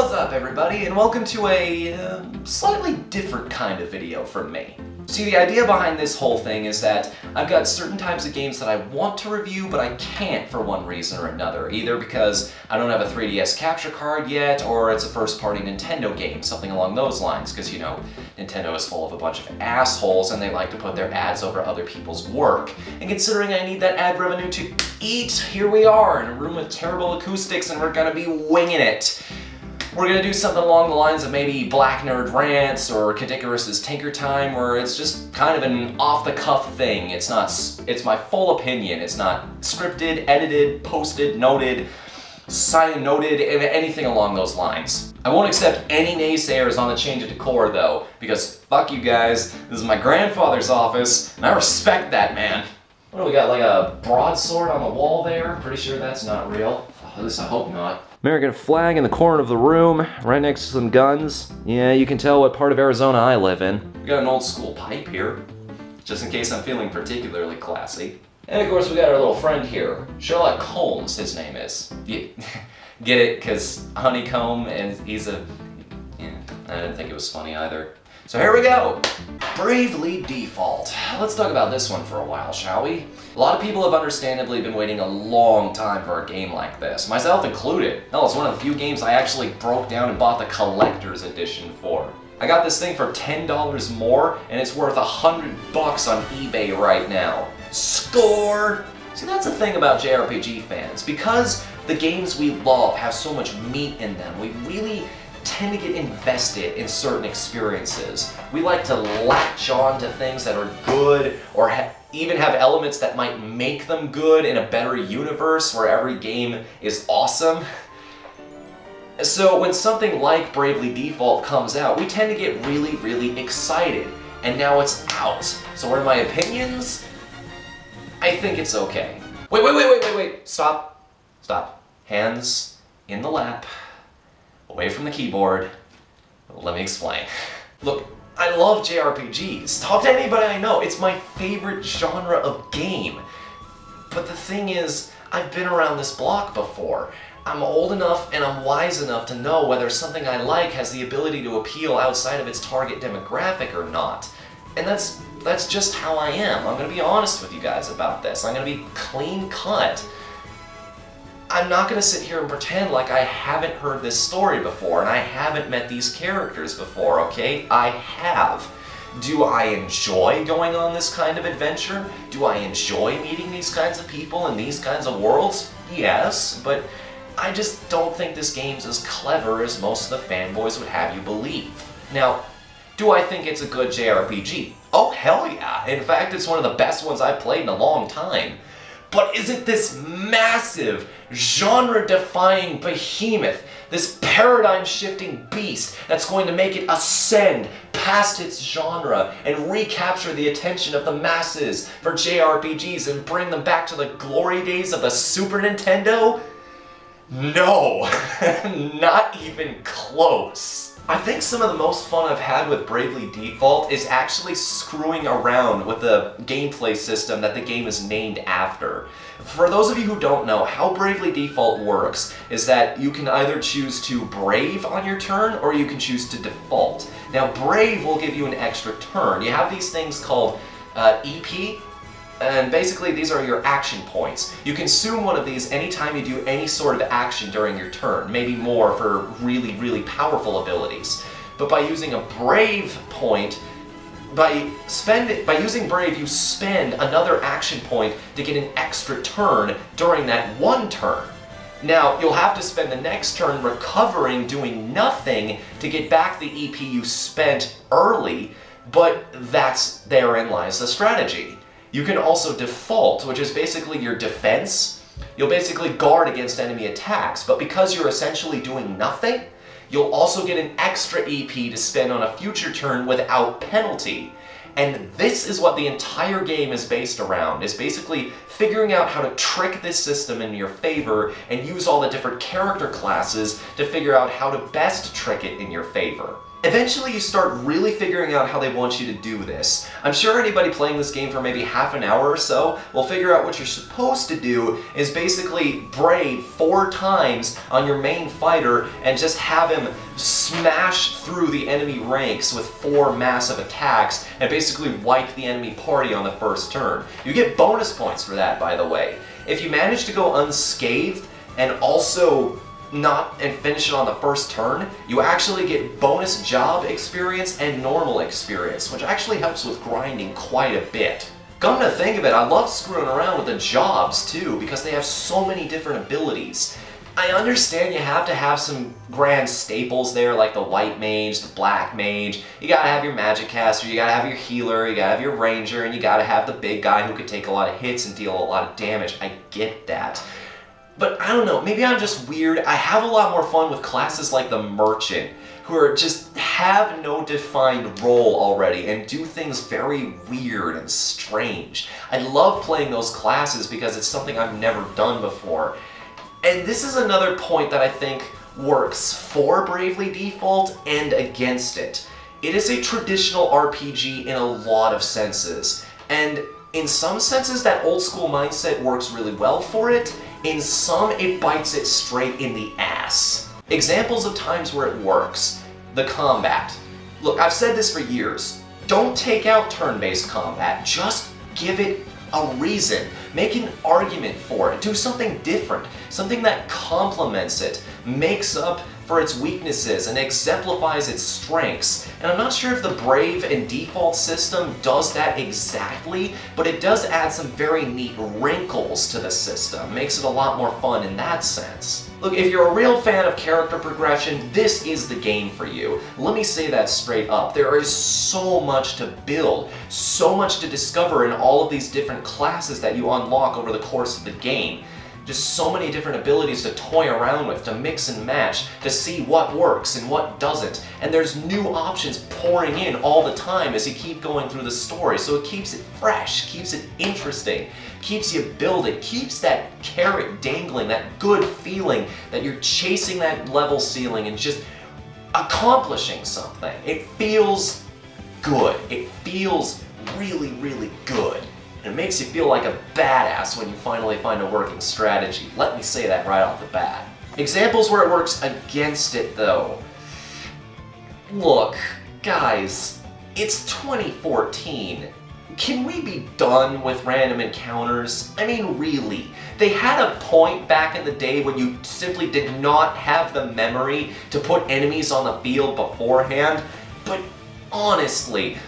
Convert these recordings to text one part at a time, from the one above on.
What's up, everybody, and welcome to a slightly different kind of video from me. See, the idea behind this whole thing is that I've got certain types of games that I want to review, but I can't for one reason or another. Either because I don't have a 3DS capture card yet, or it's a first-party Nintendo game, something along those lines, because, you know, Nintendo is full of a bunch of assholes and they like to put their ads over other people's work. And considering I need that ad revenue to eat, here we are in a room with terrible acoustics and we're gonna be winging it. We're gonna do something along the lines of maybe Black Nerd Rants or Kadikarus's Tinker Time, where it's just kind of an off-the-cuff thing. It's my full opinion. It's not scripted, edited, posted, noted, noted, anything along those lines. I won't accept any naysayers on the change of decor though, because fuck you guys, this is my grandfather's office, and I respect that man. What do we got, like a broadsword on the wall there? Pretty sure that's not real. At least I hope not. American flag in the corner of the room, right next to some guns. Yeah, you can tell what part of Arizona I live in. We got an old school pipe here, just in case I'm feeling particularly classy. And of course we got our little friend here, Sherlock Holmes, his name is. Get it? Because honeycomb, and he's a... Yeah, I didn't think it was funny either. So here we go! Bravely Default. Let's talk about this one for a while, shall we? A lot of people have understandably been waiting a long time for a game like this, myself included. Hell, it's one of the few games I actually broke down and bought the collector's edition for. I got this thing for $10 more, and it's worth $100 on eBay right now. Score! See, that's the thing about JRPG fans. Because the games we love have so much meat in them, we really tend to get invested in certain experiences. We like to latch on to things that are good, or even have elements that might make them good in a better universe where every game is awesome. So when something like Bravely Default comes out, we tend to get really, really excited. And now it's out. So what are my opinions? I think it's okay. Wait. Stop. Hands in the lap. Away from the keyboard. Let me explain. Look, I love JRPGs. Talk to anybody I know. It's my favorite genre of game. But the thing is, I've been around this block before. I'm old enough and I'm wise enough to know whether something I like has the ability to appeal outside of its target demographic or not. And that's just how I am. I'm gonna be honest with you guys about this. I'm gonna be clean cut. I'm not going to sit here and pretend like I haven't heard this story before and I haven't met these characters before, okay? I have. Do I enjoy going on this kind of adventure? Do I enjoy meeting these kinds of people in these kinds of worlds? Yes, but I just don't think this game's as clever as most of the fanboys would have you believe. Now, do I think it's a good JRPG? Oh, hell yeah! In fact, it's one of the best ones I've played in a long time. But is it this massive, genre-defying behemoth, this paradigm-shifting beast that's going to make it ascend past its genre and recapture the attention of the masses for JRPGs and bring them back to the glory days of the Super Nintendo? No, not even close. I think some of the most fun I've had with Bravely Default is actually screwing around with the gameplay system that the game is named after. For those of you who don't know, how Bravely Default works is that you can either choose to Brave on your turn or you can choose to Default. Now Brave will give you an extra turn. You have these things called EP, and basically these are your action points. You consume one of these anytime you do any sort of action during your turn, maybe more for really, really powerful abilities. But by using a Brave point, by using Brave, you spend another action point to get an extra turn during that one turn. Now, you'll have to spend the next turn recovering, doing nothing to get back the EP you spent early, but therein lies the strategy. You can also default, which is basically your defense. You'll basically guard against enemy attacks, but because you're essentially doing nothing, you'll also get an extra EP to spend on a future turn without penalty. And this is what the entire game is based around, is basically figuring out how to trick this system in your favor and use all the different character classes to figure out how to best trick it in your favor. Eventually you start really figuring out how they want you to do this. I'm sure anybody playing this game for maybe half an hour or so will figure out what you're supposed to do is basically brave 4 times on your main fighter and just have him smash through the enemy ranks with 4 massive attacks and basically wipe the enemy party on the first turn. You get bonus points for that, by the way. If you manage to go unscathed and also and finish it on the first turn, you actually get bonus job experience and normal experience, which actually helps with grinding quite a bit. Come to think of it, I love screwing around with the jobs too, because they have so many different abilities. I understand you have to have some grand staples there, like the white mage, the black mage. You gotta have your magic caster, you gotta have your healer, you gotta have your ranger, and you gotta have the big guy who can take a lot of hits and deal a lot of damage. I get that. But I don't know, maybe I'm just weird. I have a lot more fun with classes like the Merchant, who are just have no defined role already and do things very weird and strange. I love playing those classes because it's something I've never done before. And this is another point that I think works for Bravely Default and against it. It is a traditional RPG in a lot of senses, and in some senses that old school mindset works really well for it. In some, it bites it straight in the ass. Examples of times where it works. The combat. Look, I've said this for years. Don't take out turn-based combat, just give it a reason. Make an argument for it. Do something different. Something that complements it, makes up for its weaknesses, and exemplifies its strengths. And I'm not sure if the Brave and Default system does that exactly, but it does add some very neat wrinkles to the system. Makes it a lot more fun in that sense. Look, if you're a real fan of character progression, this is the game for you. Let me say that straight up. There is so much to build, so much to discover in all of these different classes that you unlock over the course of the game. Just so many different abilities to toy around with, to mix and match, to see what works and what doesn't. And there's new options pouring in all the time as you keep going through the story, so it keeps it fresh, keeps it interesting, keeps you building, keeps that carrot dangling, that good feeling that you're chasing that level ceiling and just accomplishing something. It feels good. It feels really, really good. And it makes you feel like a badass when you finally find a working strategy. Let me say that right off the bat. Examples where it works against it, though. Look, guys, it's 2014. Can we be done with random encounters? I mean, really. They had a point back in the day when you simply did not have the memory to put enemies on the field beforehand, but honestly,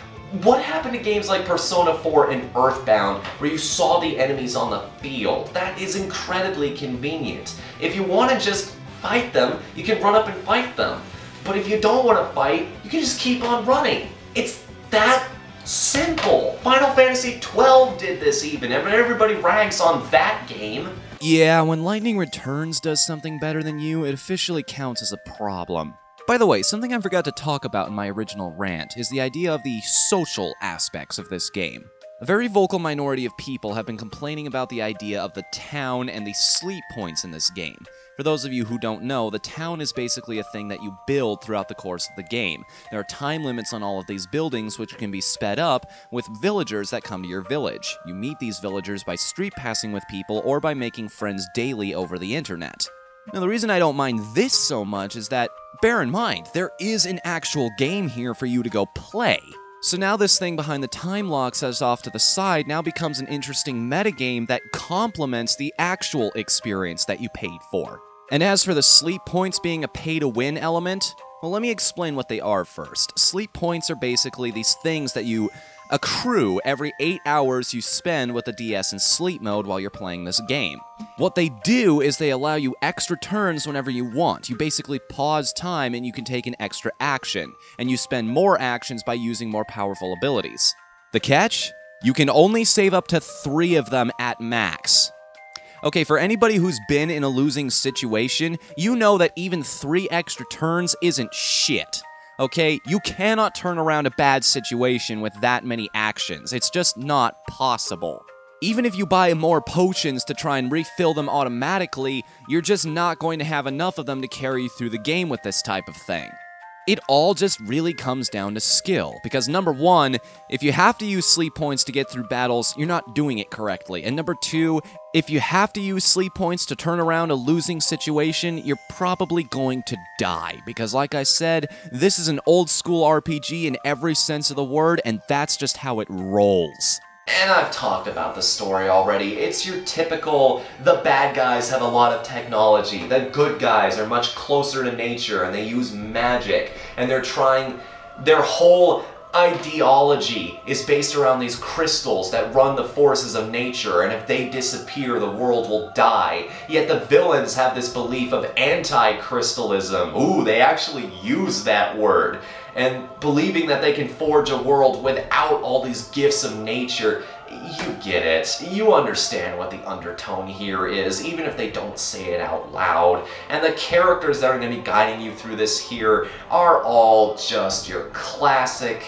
what happened to games like Persona 4 and Earthbound, where you saw the enemies on the field? That is incredibly convenient. If you want to just fight them, you can run up and fight them. But if you don't want to fight, you can just keep on running. It's that simple. Final Fantasy XII did this even. Everybody rags on that game. Yeah, when Lightning Returns does something better than you, it officially counts as a problem. By the way, something I forgot to talk about in my original rant is the idea of the social aspects of this game. A very vocal minority of people have been complaining about the idea of the town and the sleep points in this game. For those of you who don't know, the town is basically a thing that you build throughout the course of the game. There are time limits on all of these buildings, which can be sped up with villagers that come to your village. You meet these villagers by street passing with people or by making friends daily over the internet. Now, the reason I don't mind this so much is that, bear in mind, there is an actual game here for you to go play. So now this thing behind the time lock says off to the side now becomes an interesting metagame that complements the actual experience that you paid for. And as for the sleep points being a pay-to-win element, well, let me explain what they are first. Sleep points are basically these things that you accrue every 8 hours you spend with the DS in sleep mode while you're playing this game. What they do is they allow you extra turns whenever you want. You basically pause time and you can take an extra action, and you spend more actions by using more powerful abilities. The catch? You can only save up to 3 of them at max. Okay, for anybody who's been in a losing situation, you know that even 3 extra turns isn't shit. Okay, you cannot turn around a bad situation with that many actions. It's just not possible. Even if you buy more potions to try and refill them automatically, you're just not going to have enough of them to carry you through the game with this type of thing. It all just really comes down to skill, because number one, if you have to use sleep points to get through battles, you're not doing it correctly, and number two, if you have to use sleep points to turn around a losing situation, you're probably going to die, because like I said, this is an old school RPG in every sense of the word, and that's just how it rolls. And I've talked about the story already. It's your typical, the bad guys have a lot of technology, the good guys are much closer to nature and they use magic, and they're trying, their whole ideology is based around these crystals that run the forces of nature, and if they disappear, the world will die. Yet the villains have this belief of anti-crystalism. Ooh, they actually use that word. And believing that they can forge a world without all these gifts of nature. You get it. You understand what the undertone here is, even if they don't say it out loud. And the characters that are going to be guiding you through this here are all just your classic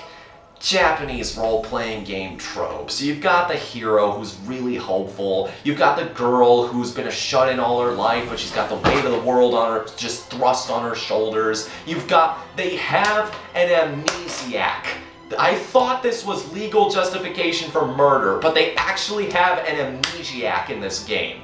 Japanese role-playing game tropes. You've got the hero who's really hopeful. You've got the girl who's been a shut-in all her life, but she's got the weight of the world on her, just thrust on her shoulders. They have an amnesiac. I thought this was legal justification for murder, but they actually have an amnesiac in this game.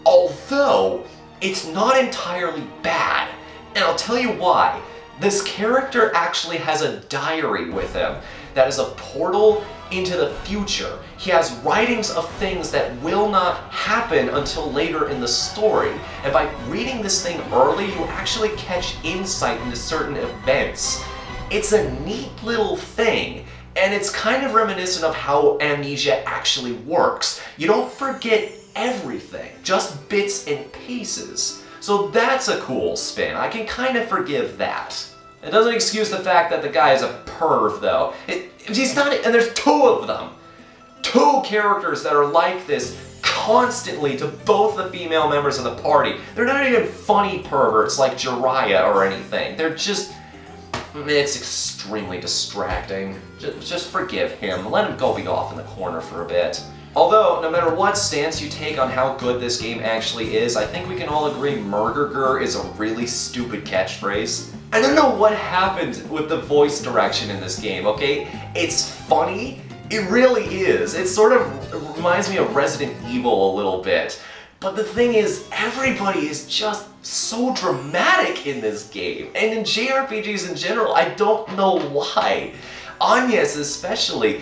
Although, it's not entirely bad, and I'll tell you why. This character actually has a diary with him that is a portal into the future. He has writings of things that will not happen until later in the story. And by reading this thing early, you actually catch insight into certain events. It's a neat little thing, and it's kind of reminiscent of how amnesia actually works. You don't forget everything, just bits and pieces. So that's a cool spin. I can kind of forgive that. It doesn't excuse the fact that the guy is a perv, though. He's not, and there's two of them. Two characters that are like this constantly to both the female members of the party. They're not even funny perverts like Jiraiya or anything. They're just, it's extremely distracting. Just forgive him. Let him go be off in the corner for a bit. Although, no matter what stance you take on how good this game actually is, I think we can all agree Murgerger is a really stupid catchphrase. I don't know what happened with the voice direction in this game, okay? It's funny, it really is. It sort of reminds me of Resident Evil a little bit. But the thing is, everybody is just so dramatic in this game. And in JRPGs in general, I don't know why. Anya's especially.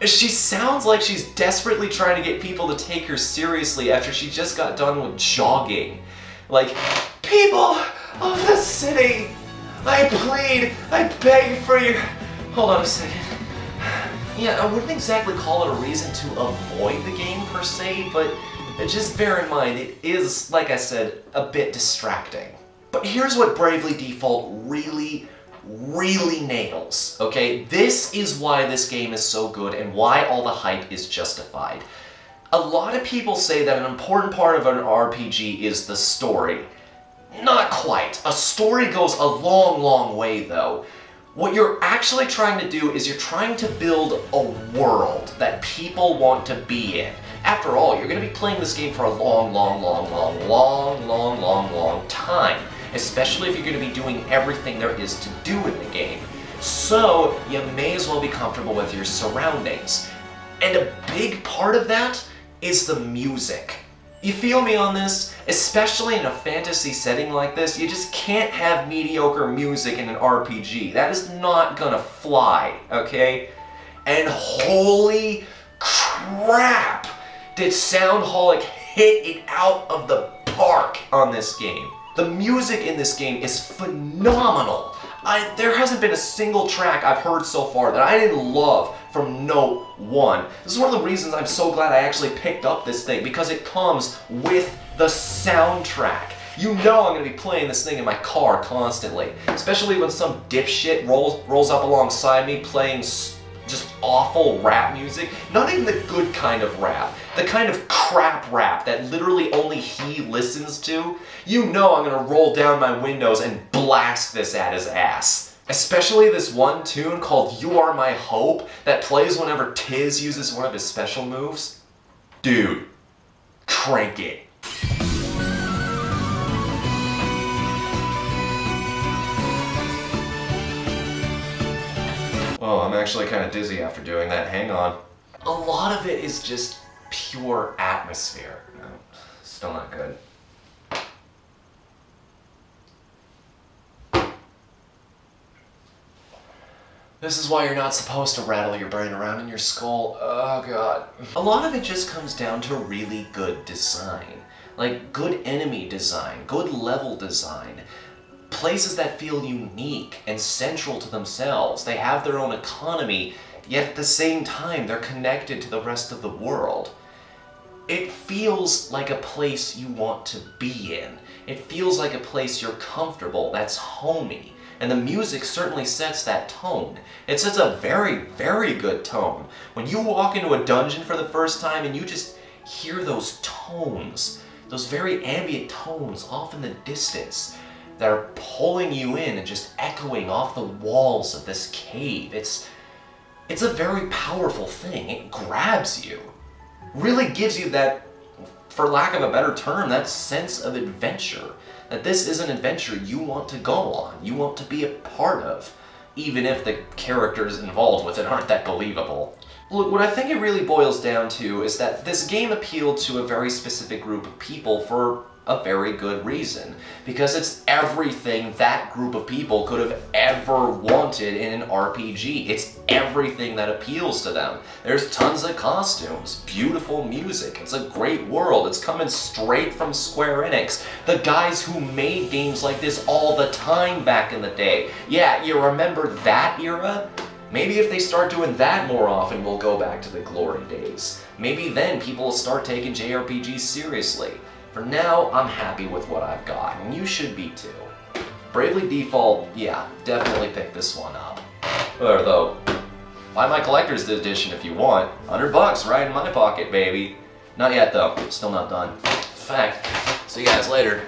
She sounds like she's desperately trying to get people to take her seriously after she just got done with jogging. Like, people of the city, I plead, I beg for you. Hold on a second. Yeah, I wouldn't exactly call it a reason to avoid the game per se, but just bear in mind it is, like I said, a bit distracting. But here's what Bravely Default really nails, okay? This is why this game is so good and why all the hype is justified. A lot of people say that an important part of an RPG is the story. Not quite. A story goes a long way, though. What you're actually trying to do is you're trying to build a world that people want to be in. After all, you're going to be playing this game for a long time. Especially if you're going to be doing everything there is to do in the game. So, you may as well be comfortable with your surroundings. And a big part of that is the music. You feel me on this? Especially in a fantasy setting like this, you just can't have mediocre music in an RPG. That is not gonna fly, okay? And holy crap! Did Soundholic hit it out of the park on this game. The music in this game is phenomenal. There hasn't been a single track I've heard so far that I didn't love from note one. This is one of the reasons I'm so glad I actually picked up this thing, because it comes with the soundtrack. You know I'm going to be playing this thing in my car constantly, especially when some dipshit rolls up alongside me playing just awful rap music. Not even the good kind of rap. The kind of crap rap that literally only he listens to. You know I'm gonna roll down my windows and blast this at his ass. Especially this one tune called You Are My Hope that plays whenever Tiz uses one of his special moves. Dude, crank it. Oh, I'm actually kind of dizzy after doing that. Hang on. A lot of it is just pure atmosphere. No, still not good. This is why you're not supposed to rattle your brain around in your skull. Oh god. A lot of it just comes down to really good design. Like good enemy design, good level design. Places that feel unique and central to themselves. They have their own economy, yet at the same time they're connected to the rest of the world. It feels like a place you want to be in. It feels like a place you're comfortable, that's homey. And the music certainly sets that tone. It sets a very, very good tone. When you walk into a dungeon for the first time and you just hear those tones, those very ambient tones off in the distance that are pulling you in and just echoing off the walls of this cave, it's a very powerful thing. It grabs you. Really gives you that, for lack of a better term, that sense of adventure. That this is an adventure you want to go on, you want to be a part of, even if the characters involved with it aren't that believable. Look, what I think it really boils down to is that this game appealed to a very specific group of people for a very good reason. Because it's everything that group of people could have ever wanted in an RPG. It's everything that appeals to them. There's tons of costumes, beautiful music, it's a great world, it's coming straight from Square Enix, the guys who made games like this all the time back in the day. Yeah, you remember that era? Maybe if they start doing that more often, we'll go back to the glory days. Maybe then people will start taking JRPGs seriously. For now, I'm happy with what I've got, and you should be too. Bravely Default, yeah, definitely pick this one up. Or though, buy my collector's edition if you want. $100 right in my pocket, baby. Not yet though, still not done. In fact, see you guys later.